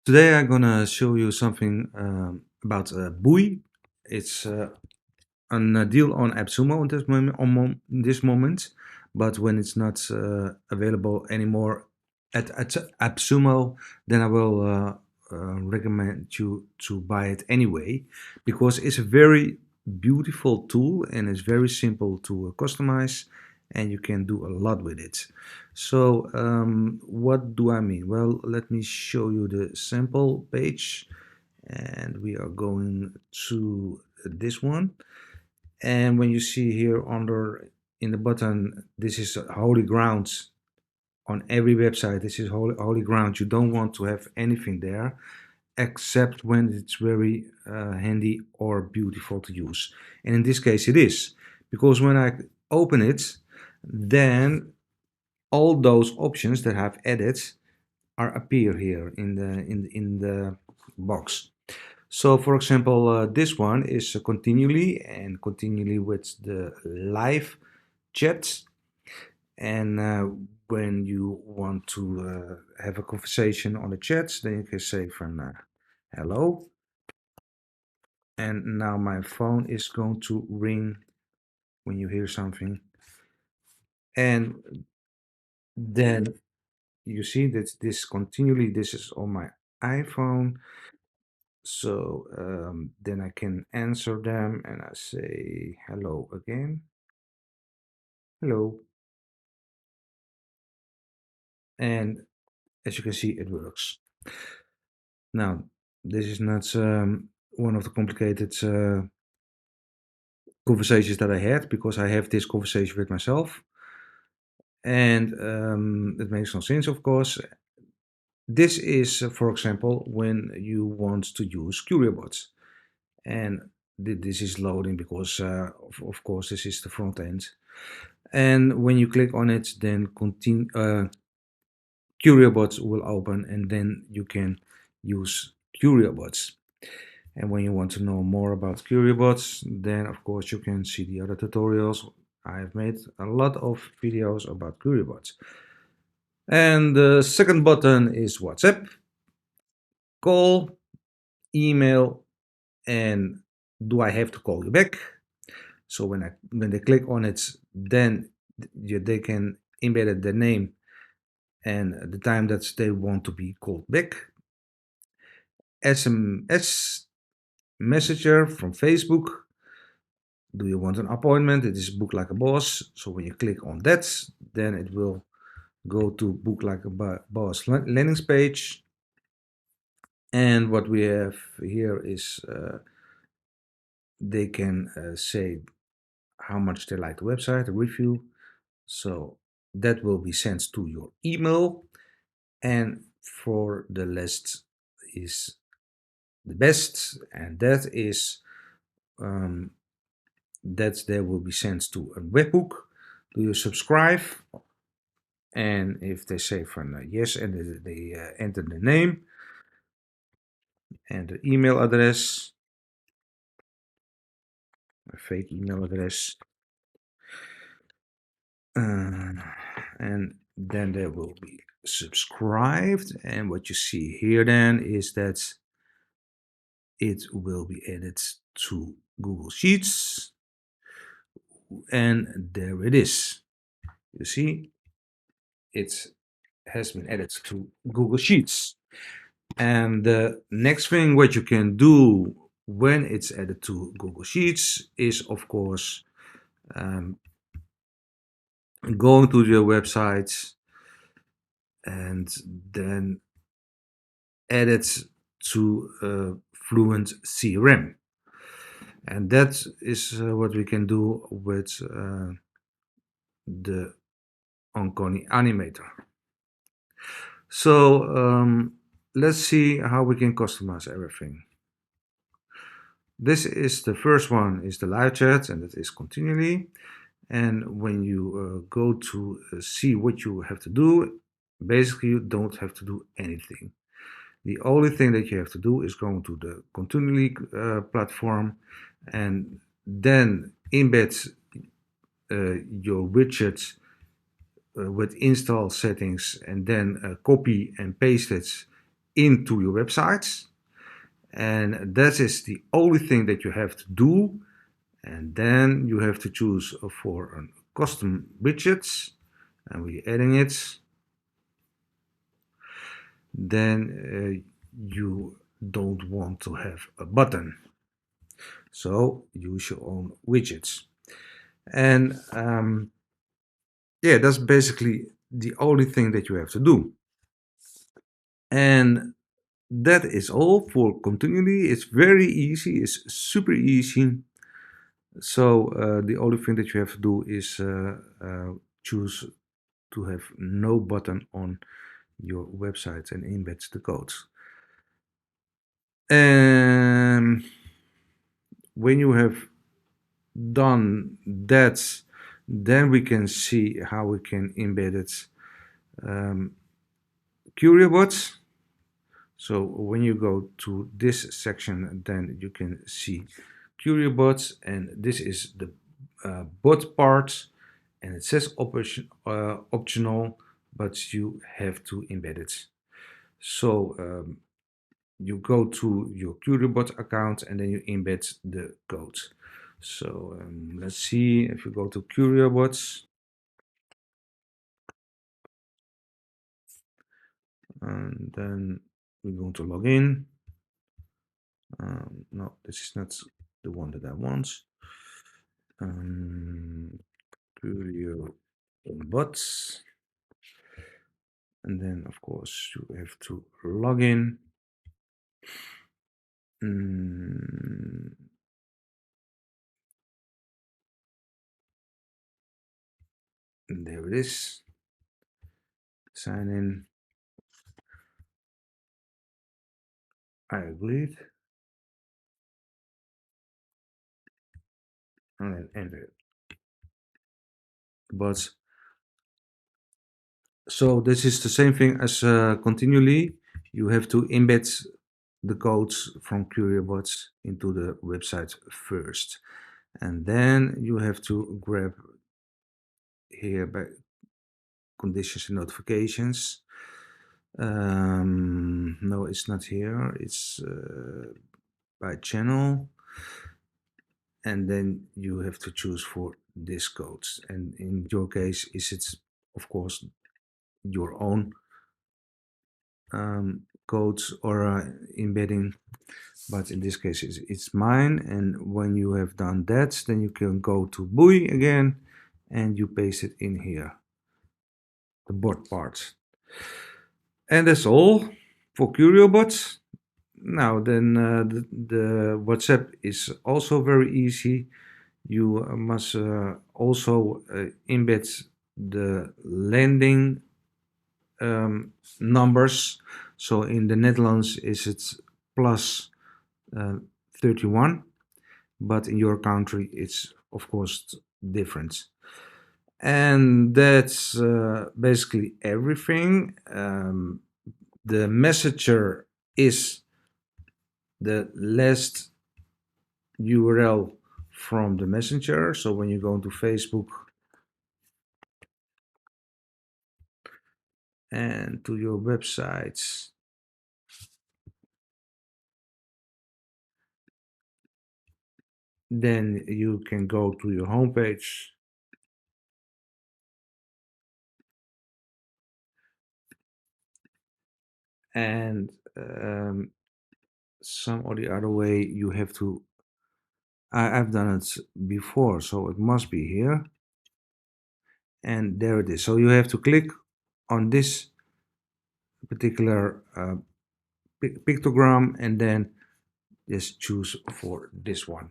Today I'm gonna show you something about Boei. It's a deal on Appsumo this moment, but when it's not available anymore at Appsumo, then I will recommend you to buy it anyway, because it's a very beautiful tool and it's very simple to customize, and you can do a lot with it. So what do I mean? Well, let me show you the sample page, and we are going to this one. And when you see here under in the button, this is holy ground. On every website, this is holy ground. You don't want to have anything there except when it's very handy or beautiful to use. And in this case it is, because when I open it, then all those options that I've added are appear here in the box. So for example, this one is continually with the live chat. And when you want to have a conversation on the chat, then you can say from hello. And now my phone is going to ring when you hear something. And then you see that this is on my iPhone. So then I can answer them and I say hello again. Hello. And as you can see, it works. Now, this is not one of the complicated conversations that I had, because I have this conversation with myself. And it makes no sense, of course. This is, for example, when you want to use CurioBots. And this is loading because, of course, this is the front end. And when you click on it, then CurioBots will open, and then you can use CurioBots. And when you want to know more about CurioBots, then of course you can see the other tutorials. I've made a lot of videos about CurioBots. And the second button is WhatsApp, call, email, and do I have to call you back? So when they click on it, then they can embed the name and the time that they want to be called back. SMS Messenger from Facebook. Do you want an appointment? It is book like a boss. So when you click on that, then it will go to book like a boss landing page. And what we have here is they can say how much they like the website, a review. So that will be sent to your email. And for the list is the best, and that is that they will be sent to a webhook. Do you subscribe? And if they say from yes, and they enter the name and the email address, a fake email address, and then they will be subscribed. And what you see here then is that it will be added to Google Sheets, and there it is. You see, it has been added to Google Sheets. And the next thing what you can do when it's added to Google Sheets is, of course, going to your website and then add it to Fluent CRM. And that is what we can do with the Onconi animator. So let's see how we can customize everything. This is the first one, is the live chat, and it is continually. And when you go to see what you have to do, basically you don't have to do anything. The only thing that you have to do is go to the continually platform and then embed your widget with install settings, and then copy and paste it into your websites. And that is the only thing that you have to do. And then you have to choose for a custom widgets, and we're adding it. Then you don't want to have a button, so use your own widgets. And yeah, that's basically the only thing that you have to do. And that is all for continually. It's very easy, it's super easy. So the only thing that you have to do is choose to have no button on your website and embed the codes. And when you have done that, then we can see how we can embed it. CurioBots. So when you go to this section, then you can see CurioBots, and this is the bot part, and it says optional, but you have to embed it. So you go to your CurioBot account and then you embed the code. So let's see if you go to CurioBots. And then we're going to log in. No, this is not the one that I want. CurioBots. And then, of course, you have to log in. There it is. Sign in. I agreed. And then enter it. But so this is the same thing as continually. You have to embed the codes from CurioBots into the website first. And then you have to grab here by conditions and notifications. No, it's not here. It's by channel. And then you have to choose for this codes. And in your case, is it, of course, your own codes or embedding, but in this case it's mine. And when you have done that, then you can go to Boei again and you paste it in here, the board part. And that's all for CurioBots. Now then the WhatsApp is also very easy. You must also embed the landing numbers. So in the Netherlands is it plus 31, but in your country it's of course different. And that's basically everything. The messenger is the last URL from the messenger. So when you go into Facebook and to your websites, then you can go to your homepage and some or the other way you have to. I've done it before, so it must be here. And there it is. So you have to click on this particular pictogram and then just choose for this one.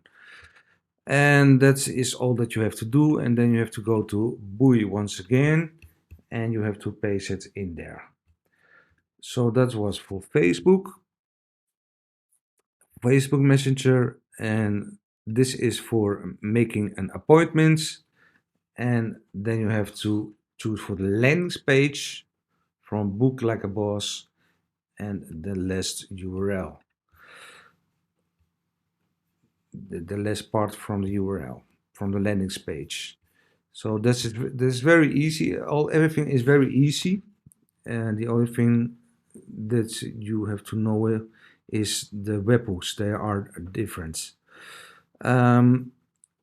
And that is all that you have to do. And then you have to go to Boei once again and you have to paste it in there. So that was for Facebook Messenger, and this is for making an appointment. And then you have to choose for the landing page from Book Like a Boss and the last URL, the last part from the URL from the landing page. So this is very easy. Everything is very easy, and the only thing that you have to know is the webhooks. They are different.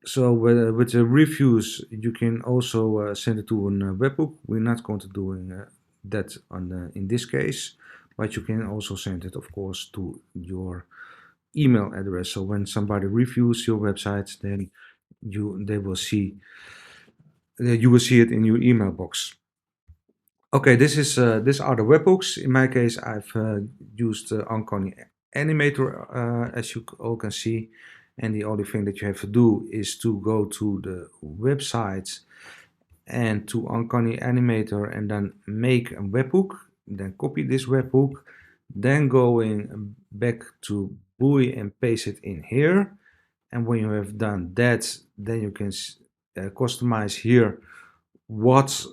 So with the reviews, you can also send it to a webhook. We're not going to do that in this case, but you can also send it, of course, to your email address. So when somebody reviews your website, then you will see it in your email box. Okay, these are the webhooks. In my case, I've used Uncanny Animator, as you all can see. And the only thing that you have to do is to go to the website and to Uncanny Animator and then make a webhook. Then copy this webhook. Then going back to Boei and paste it in here. And when you have done that, then you can customize here what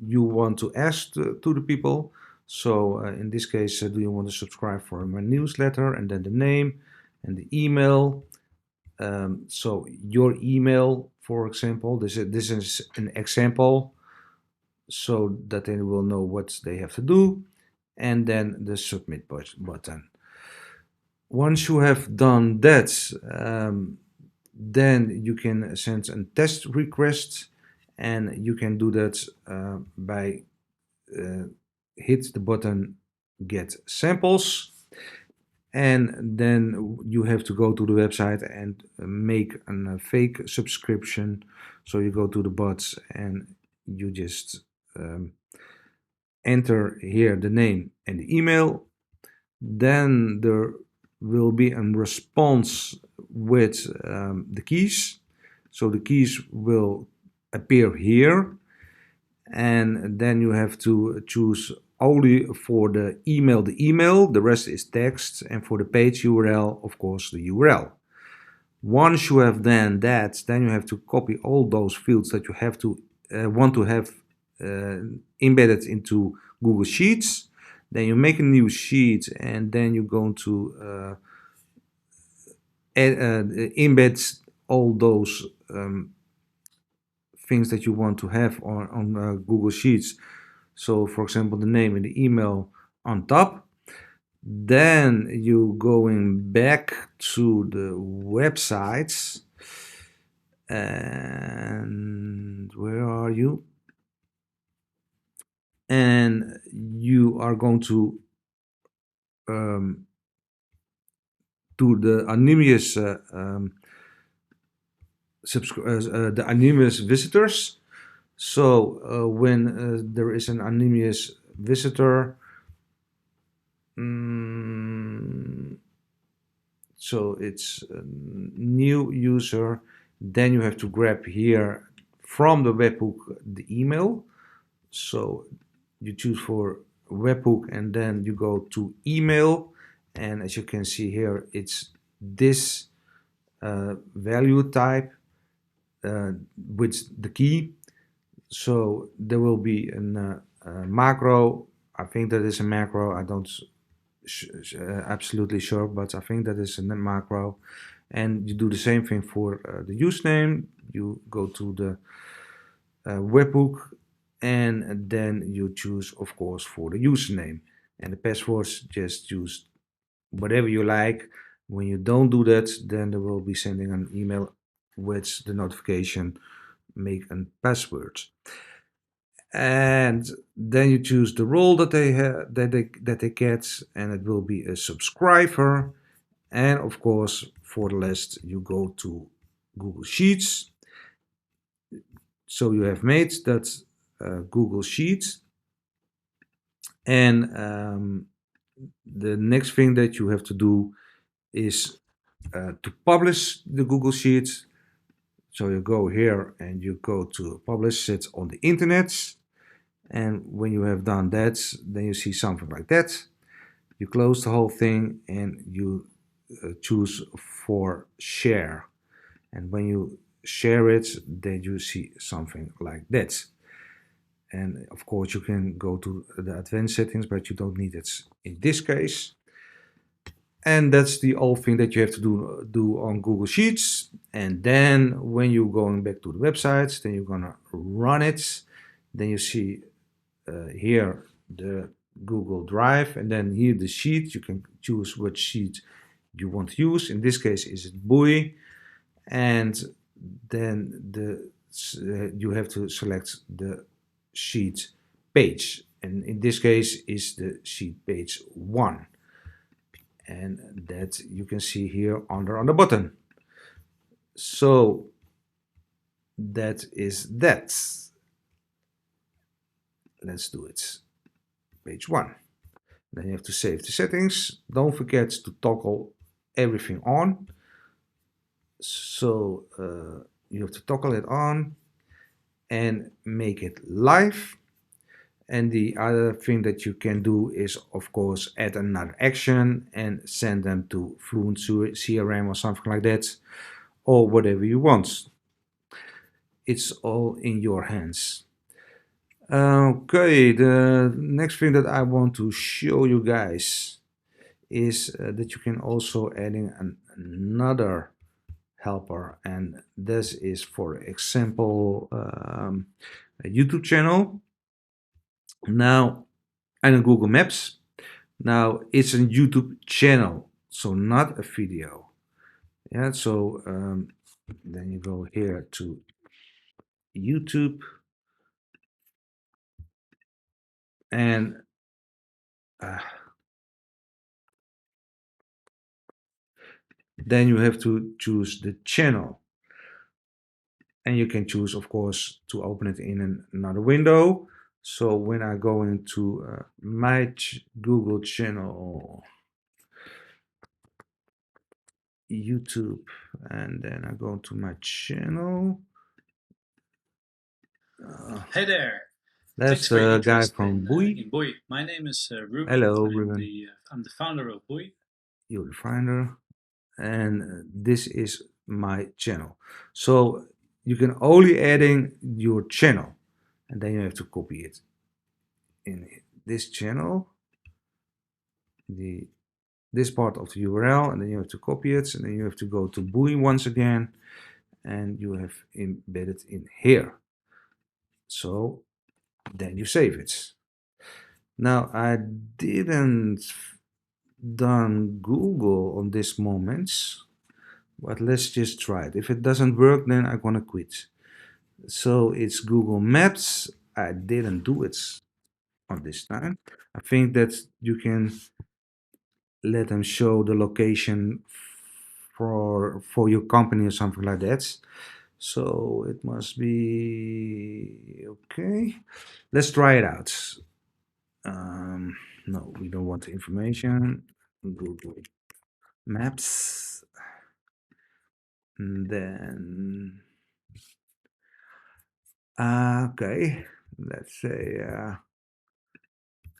you want to ask to the people. So in this case, do you want to subscribe for my newsletter, and then the name and the email. So your email, for example, this is an example so that they will know what they have to do, and then the submit button. Once you have done that, then you can send a test request, and you can do that by hit the button get samples, and then you have to go to the website and make a fake subscription. So you go to the bots and you just enter here the name and the email. Then there will be a response with the keys. So the keys will appear here, and then you have to choose only for the email, the rest is text, and for the page URL, of course, the URL. Once you have done that, then you have to copy all those fields that you have to want to have embedded into Google Sheets. Then you make a new sheet, and then you're going to embed all those things that you want to have on Google Sheets. So, for example, the name and the email on top. Then you going back to the websites, and where are you? And you are going to do the anonymous the anonymous visitors. So when there is an anonymous visitor, so it's a new user, then you have to grab here from the webhook the email. So you choose for webhook, and then you go to email, and as you can see here, it's this value type with the key. So there will be a macro. I think that is a macro. I don't absolutely sure, but I think that is a macro. And you do the same thing for the username. You go to the webhook, and then you choose, of course, for the username. And the passwords, just use whatever you like. When you don't do that, then they will be sending an email with the notification, make a password. And then you choose the role that they have, that they get, and it will be a subscriber. And of course, for the last, you go to Google Sheets. So you have made that Google Sheets, and the next thing that you have to do is to publish the Google Sheets. So you go here and you go to publish it on the internet. And when you have done that, then you see something like that. You close the whole thing and you choose for share. And when you share it, then you see something like that. And of course, you can go to the advanced settings, but you don't need it in this case. And that's the whole thing that you have to do on Google Sheets. And then when you're going back to the websites, then you're gonna run it. Then you see here the Google Drive, and then here the sheet, you can choose what sheet you want to use. In this case, is it Boei, and then you have to select the sheet page, and in this case is the sheet page 1, and that you can see here under on the button. So that is that. Let's do it. Page 1. Then you have to save the settings. Don't forget to toggle everything on. So you have to toggle it on and make it live. And the other thing that you can do is, of course, add another action and send them to Fluent CRM or something like that, or whatever you want. It's all in your hands. Okay, the next thing that I want to show you guys is that you can also add in another helper, and this is, for example, a YouTube channel. Now, and a Google Maps. Now, it's a YouTube channel, so not a video. Yeah, so then you go here to YouTube, and then you have to choose the channel, and you can choose, of course, to open it in another window. So when I go into my Google channel, YouTube, and then I go to my channel. Hey there. That's a guy from Boei. In Boei. My name is Ruben. Hello, Ruben. I'm the founder of Boei. You're the founder, and this is my channel. So you can only add in your channel, and then you have to copy it in this channel, this part of the URL, and then you have to copy it, and then you have to go to Boei once again, and you have embedded in here. So then you save it. Now I didn't done Google on this moment, but let's just try it. If it doesn't work, then I'm gonna quit. So it's Google Maps. I didn't do it on this time. I think that you can let them show the location for your company or something like that. So it must be okay. Let's try it out. No, we don't want the information. Google Maps. And then okay, let's say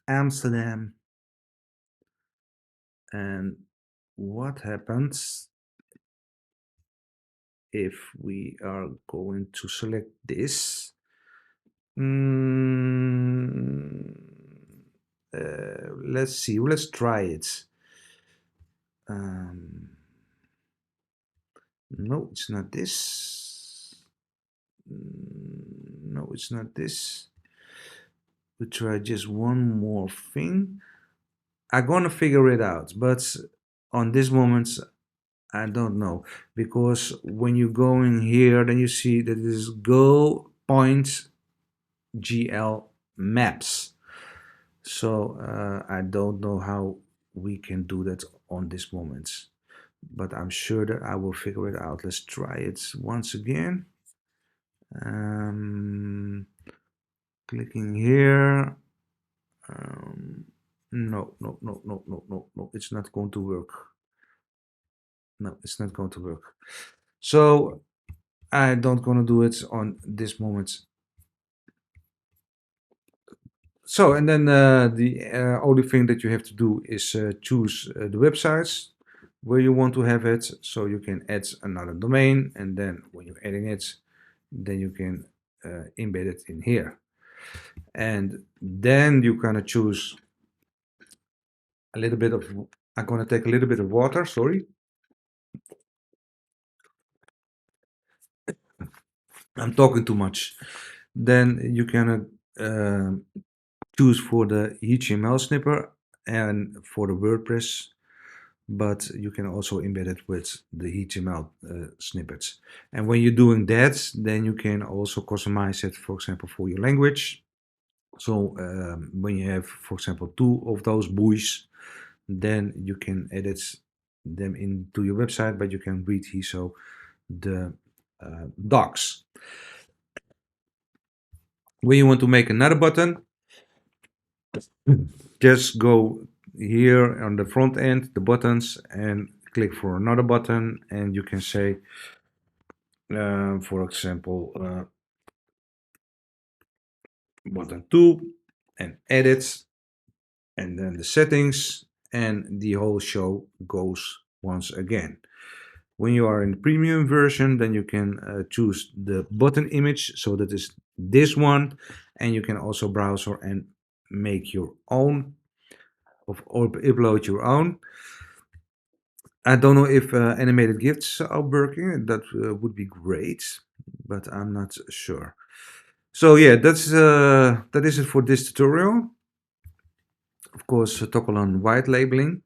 Amsterdam. And what happens if we are going to select this? Let's see, let's try it. No, it's not this. No, it's not this. We try just one more thing. I'm gonna figure it out, but on this moment, I don't know, because when you go in here, then you see that it is Go Point GL Maps. So I don't know how we can do that on this moment, but I'm sure that I will figure it out. Let's try it once again. Clicking here. No, no, no, no, no, no, no. It's not going to work. No, it's not going to work. So I don't gonna do it on this moment. So, and then the only thing that you have to do is choose the websites where you want to have it. So you can add another domain, and then when you're adding it, then you can embed it in here. And then you kind of choose a little bit of, I'm gonna take a little bit of water, sorry. I'm talking too much. Then you can choose for the HTML snipper and for the WordPress, but you can also embed it with the HTML snippets. And when you're doing that, then you can also customize it, for example, for your language. So when you have, for example, 2 of those buoys, then you can edit them into your website, but you can read here so the docs. When you want to make another button, just go here on the front end, the buttons, and click for another button, and you can say, for example, button 2, and edit, and then the settings, and the whole show goes once again. When you are in the premium version, then you can choose the button image, so that is this one, and you can also browse and make your own or upload your own. I don't know if animated GIFs are working. That would be great, but I'm not sure. So yeah, that is it for this tutorial. Of course, toggle on white labeling.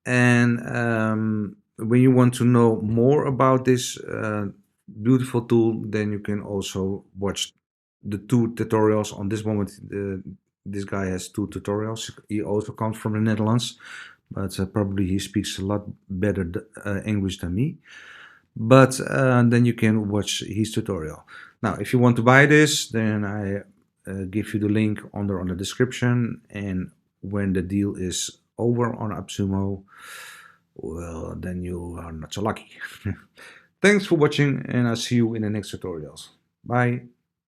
And when you want to know more about this beautiful tool, then you can also watch the 2 tutorials. On this moment, this guy has 2 tutorials. He also comes from the Netherlands, but probably he speaks a lot better English than me. But then you can watch his tutorial. Now, if you want to buy this, then I give you the link on the description. And when the deal is over on Appsumo, well, then you are not so lucky. Thanks for watching, and I'll see you in the next tutorials. Bye.